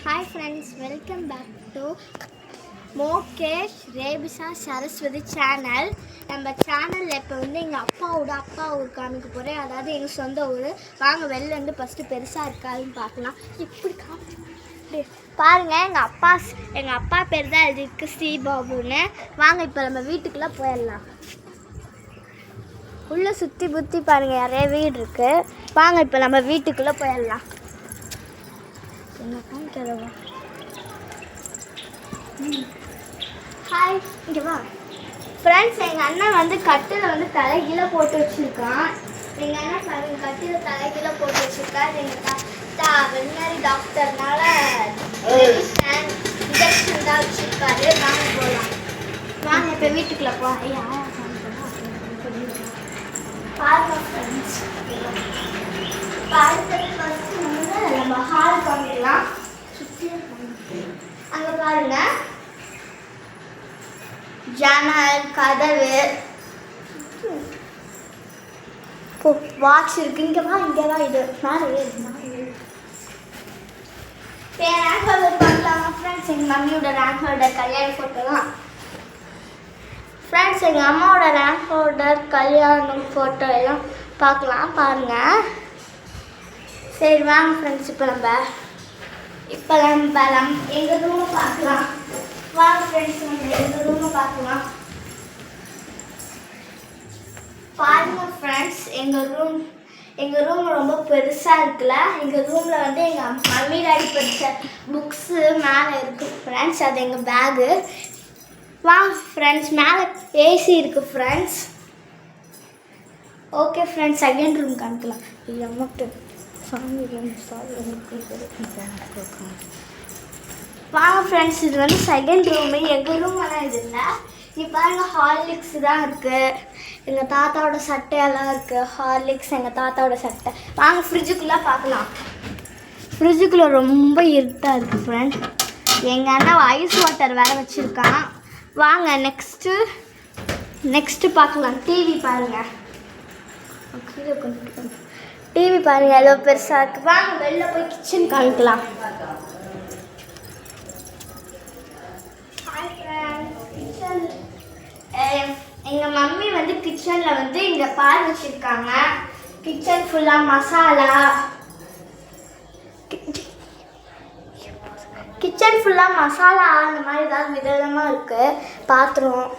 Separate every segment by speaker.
Speaker 1: Hi friends, welcome back to Mokesh ரேபிசா Saraswathi channel. நம்ம சேனலில் இப்போ எங்கள் அப்பா ஊர் காமிக்க போகிறேன். அதாவது எங்கள் சொந்த ஊர். வாங்க வெளில இருந்து ஃபஸ்ட்டு பெருசாக இருக்காதுன்னு பார்க்கலாம். இப்படி பாருங்கள், எங்கள் அப்பா பேர் தான் எழுதிருக்கு, ஸ்ரீபாபுன்னு. வாங்க இப்போ நம்ம வீட்டுக்குள்ளே போயிடலாம். உள்ளே சுற்றி புற்றி பாருங்கள், நிறைய வீடு இருக்குது. வாங்க இப்போ நம்ம வீட்டுக்குள்ளே போயிடலாம். என்ன காமிக்கிறவா? ஹாய், இங்கே வா ஃப்ரெண்ட்ஸ். எங்கள் அண்ணன் வந்து கட்டில் தலைகீழ போட்டு வச்சுருக்கான். எங்கள் அண்ணன் பாருங்க, கட்டில் தலைகீழ போட்டு வச்சுருக்காரு. எங்கள் தாத்தா வெட்டினரி டாக்டர்னால இன்ஜெக்ஷன் தான் வச்சுருக்காரு. வாங்க போகலாம். வாங்க இப்போ வீட்டுக்குள்ளே போ. பாருங்க ஃப்ரெண்ட்ஸ், நம்ம ஹால் காமிக்கலாம். சுற்றி அங்கே பாருங்க, ஜன்னல், கதவு, வாட்ச் இருக்கு. இங்கே வா இது ரேங்க் ஹோல்டர் பண்ணலாமா ஃப்ரெண்ட்ஸ்? எங்கள் மம்மியோட ரேங்க் ஹோல்டர் கல்யாண ஃபோட்டோலாம். ஃப்ரெண்ட்ஸ், எங்கள் அம்மாவோட ரேங்க் ஹோல்டர் கல்யாணம் ஃபோட்டோ எல்லாம் பார்க்கலாம். பாருங்கள். சரி வாங்க ஃப்ரெண்ட்ஸ், இப்போ நம்ம எங்கள் ரூமை பார்க்கலாம். வாங்க ஃப்ரெண்ட்ஸ், நம்ம எங்கள் ரூமை பார்க்கலாம். பாருங்க ஃப்ரெண்ட்ஸ், எங்கள் ரூம் ரொம்ப பெருசாக இருக்குல்ல. எங்கள் ரூமில் எங்கள் மம்மி டாடி படித்த புக்ஸு மேலே இருக்குது ஃப்ரெண்ட்ஸ். அது எங்கள் பேகு. வாங்க ஃப்ரெண்ட்ஸ், மேலே ஏசி இருக்குது friends. Okay friends, second room காமிக்கலாம். இல்லை மட்டும் வாங்க ஃப்ரெண்ட்ஸ், இது செகண்ட் ரூமு. எங்கள் ரூம் எல்லாம் இது இல்லை. நீ பாருங்கள், ஹார்லிக்ஸ் தான் இருக்குது. எங்கள் தாத்தாவோட சட்டையெல்லாம் இருக்குது. ஹார்லிக்ஸ் எங்கள் தாத்தாவோட சட்டை. வாங்க ஃப்ரிட்ஜுக்குள்ளே பார்க்கலாம். ஃப்ரிட்ஜுக்குள்ளே ரொம்ப இருட்டாக இருக்குது ஃப்ரெண்ட்ஸ். எங்கள் அண்ணன் ஐஸ் வாட்டர் வேறு வச்சுருக்கான். வாங்க நெக்ஸ்ட்டு பார்க்கலாம். டிவி பாருங்கள். டிவி பாருங்கள், எவ்வளோ பெருசாக இருக்குது. வாங்க வெளில போய் கிச்சன் காமிக்கலாம். கிச்சன் எங்கள் மம்மி கிச்சனில் இங்கே பால் வச்சுருக்காங்க. கிச்சன் ஃபுல்லாக மசாலா. கிச்சன் ஃபுல்லாக மசாலா அந்த மாதிரி ஏதாவது விதவிதமாக இருக்குது. பாத்திரம்,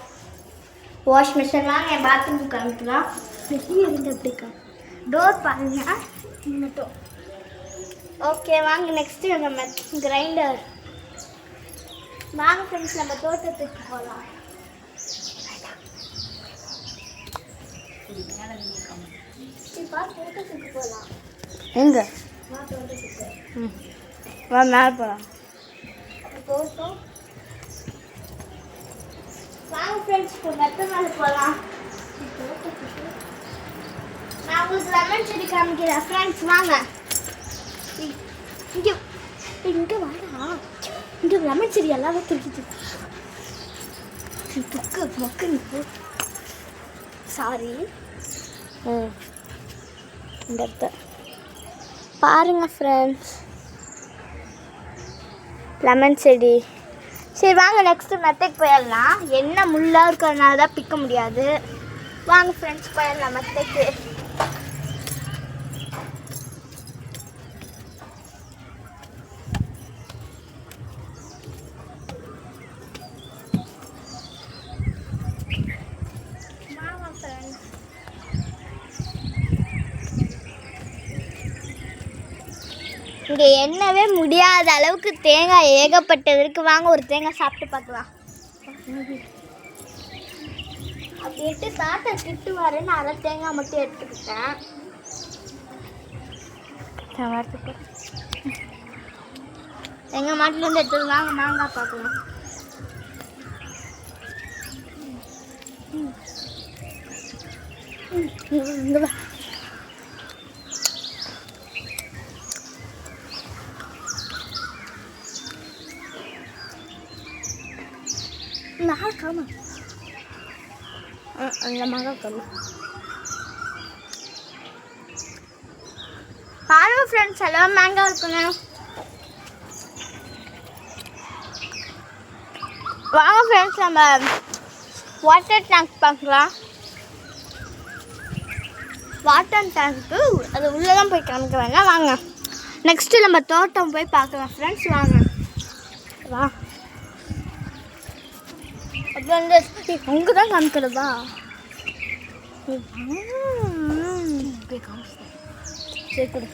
Speaker 1: வாஷ் மிஷின். வாங்க என் பாத்ரூம் காமிக்கலாம். எப்படிக்கா டோர் பாருங்க மட்டும். ஓகே வாங்க நெக்ஸ்ட்டு நம்ம கிரைண்டர். வாங்க ஃப்ரெண்ட்ஸ், நம்ம தோட்டத்துக்கு போகலாம். தோட்டத்துக்கு போகலாம்.
Speaker 2: எங்கே?
Speaker 1: தோட்டத்துக்கு
Speaker 2: வா, மேலே போகலாம்.
Speaker 1: தோட்டம். வாங்க ஃப்ரெண்ட்ஸ், இப்போ மெத்த மேலே போகலாம். தோட்டத்துக்கு நான் உங்களுக்கு லெமன் செடி காமிக்கிறேன் ஃப்ரெண்ட்ஸ். வாங்க இங்கே வாடா. இங்கே லெமன் செடி எல்லாமே தெரிஞ்சுது. மொக்கு சாரி. இந்த இடத்த பாருங்க ஃப்ரெண்ட்ஸ், லெமன் செடி. சரி வாங்க நெக்ஸ்ட்டு மெத்தைக்கு போயிடலாம். என்ன முள்ளாக இருக்கிறதுனால தான் பிக்க முடியாது. வாங்க ஃப்ரெண்ட்ஸ், போயிடலாம் மெத்தைக்கு. இங்கே எண்ணவே முடியாத அளவுக்கு தேங்காய் ஏகப்பட்டது இருக்குது. வாங்க ஒரு தேங்காய் சாப்பிட்டு பார்க்கலாம். அப்படின்ட்டு தாத்தா திட்டுவாருன்னு அரை தேங்காய் மட்டும் எடுத்துக்கிட்டேன். எங்கள் மாட்டிலேருந்து எடுத்து வாங்க மாங்காய் பார்க்கலாம். இங்கே வா. மேலே காமா அந்த மாங்காய் கம்மி. பாருங்க ஃப்ரெண்ட்ஸ், எல்லாம் மேங்காய் இருக்குங்க. வாங்க ஃப்ரெண்ட்ஸ், நம்ம வாட்டர் டேங்க் பார்க்கலாம். வாட்டர் டேங்க்கு அது உள்ளே தான் போய் காமிக்க வேணாம். வாங்க நெக்ஸ்ட்டு நம்ம தோட்டம் போய் பார்க்கலாம் ஃப்ரெண்ட்ஸ். வாங்க வா. அப்போ வந்து அங்கே தான் காமிக்கிறதா? சரி கொடு.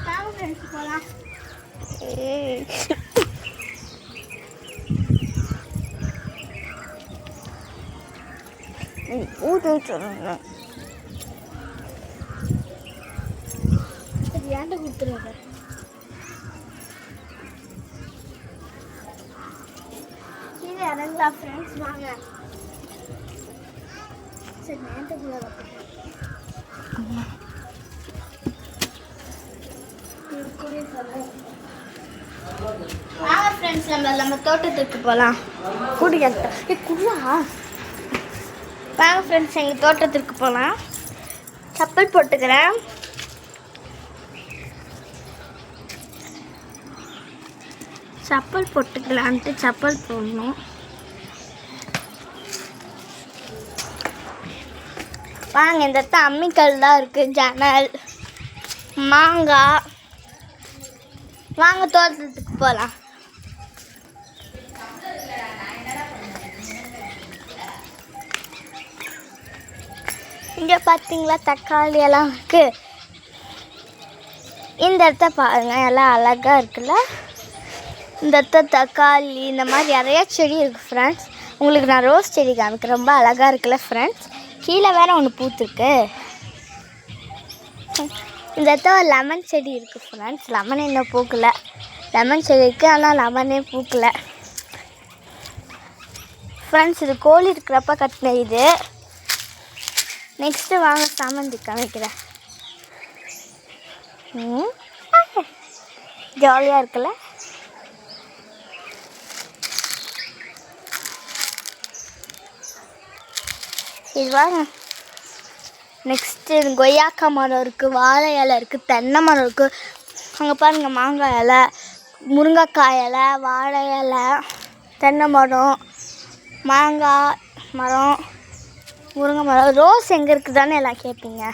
Speaker 1: வாங்க ஃப்ரெண்ட்ஸ் போகலாம். ஊற்று சொல்லுங்க. ஏன்ட்ட கொடுத்துருவாங்க. கீழே இறங்கலாம் ஃப்ரெண்ட்ஸ். வாங்க. சரி நேரத்துக்குள்ள வாங்க ஃப்ரெண்ட்ஸ், நம்ம தோட்டத்துக்கு போகலாம். குடிக்கிட்ட குடியா. வாங்க ஃப்ரெண்ட்ஸ், எங்கள் தோட்டத்திற்கு போகலாம். செப்பல் போட்டுக்கிறேன். செப்பல் போட்டுக்கலான்ட்டு செப்பல் போடணும். வாங்க, இந்த இடத்த அம்மிக்கல் தான் இருக்குது. ஜன்னல், மாங்காய். வாங்க தோட்டத்துக்கு போகலாம். இங்கே பார்த்தீங்களா தக்காளி எல்லாம் இருக்குது. இந்த இடத்த பாருங்கள், எல்லாம் அழகாக இருக்குல்ல. இந்த இடத்த தக்காளி இந்த மாதிரி நிறையா செடி இருக்குது ஃப்ரெண்ட்ஸ். உங்களுக்கு நான் ரோஸ் செடி காமிக்கிறேன். ரொம்ப அழகாக இருக்குல்ல ஃப்ரெண்ட்ஸ். கீழே வேறு ஒன்று பூத்துருக்கு. இந்த இடத்த ஒரு லெமன் செடி இருக்குது ஃப்ரெண்ட்ஸ். லெமன் இன்னும் பூக்கலை. லெமன் செடி இருக்குது, ஆனால் லெமனே பூக்கலை ஃப்ரெண்ட்ஸ். இது கோழி இருக்கிறப்ப கட்டின இது. நெக்ஸ்ட்டு வாங்க சாமந்தி காமிக்கிறேன். ஜாலியாக இருக்குல்ல. இது வாங்க. நெக்ஸ்ட்டு கொய்யாக்கா மரம் இருக்குது, வாழை இலை இருக்குது, தென்னை மரம் இருக்குது. அங்கே பாருங்கள் மாங்காய் இலை, முருங்கைக்காய் இலை, வாழை இலை, தென்னை மரம், மாங்காய் மரம், முருங்கை மரம். ரோஸ் எங்கே இருக்குதான்னு எல்லாம் கேட்பீங்க.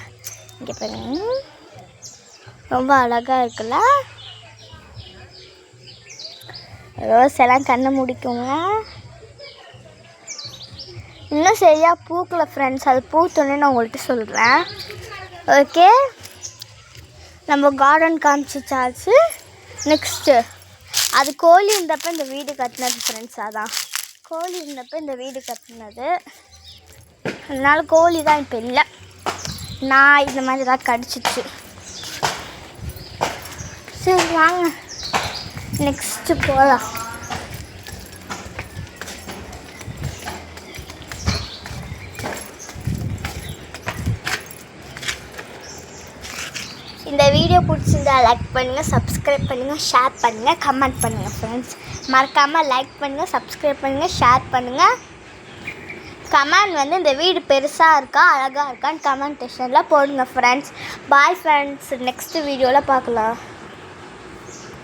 Speaker 1: இங்கே பாருங்க, ரொம்ப அழகாக இருக்குல்ல. ரோஸ் எல்லாம் கண்ணை முடிக்குங்க. இன்னும் சரியாக பூக்கலை ஃப்ரெண்ட்ஸ். அது பூத்தோன்னே நான் உங்கள்கிட்ட சொல்கிறேன். ஓகே, நம்ம கார்டன் காமிச்சிச்சாச்சு. நெக்ஸ்ட்டு அது கோழி இருந்தப்போ இந்த வீடு கட்டினது ஃப்ரெண்ட்ஸ். அதான் கோழி இருந்தப்போ இந்த வீடு கட்டினது. அதனால கோழி தான் இப்போ இல்லை. நான் இந்த மாதிரி தான் கடிச்சிச்சு. சரி வாங்க நெக்ஸ்ட்டு போகலாம். இந்த வீடியோ பிடிச்சிருந்தா லைக் பண்ணுங்கள், சப்ஸ்கிரைப் பண்ணுங்கள், ஷேர் பண்ணுங்கள், கமெண்ட் பண்ணுங்கள் ஃப்ரெண்ட்ஸ். மறக்காமல் லைக் பண்ணுங்கள், சப்ஸ்கிரைப் பண்ணுங்கள், ஷேர் பண்ணுங்கள். கமெண்ட் வந்து இந்த வீடு பெருசாக இருக்கா அழகாக இருக்கான்னு கமெண்ட் செக்ஷனில் போடுங்க ஃப்ரெண்ட்ஸ். பாய் ஃப்ரெண்ட்ஸ், நெக்ஸ்ட் வீடியோவில் பார்க்கலாம்.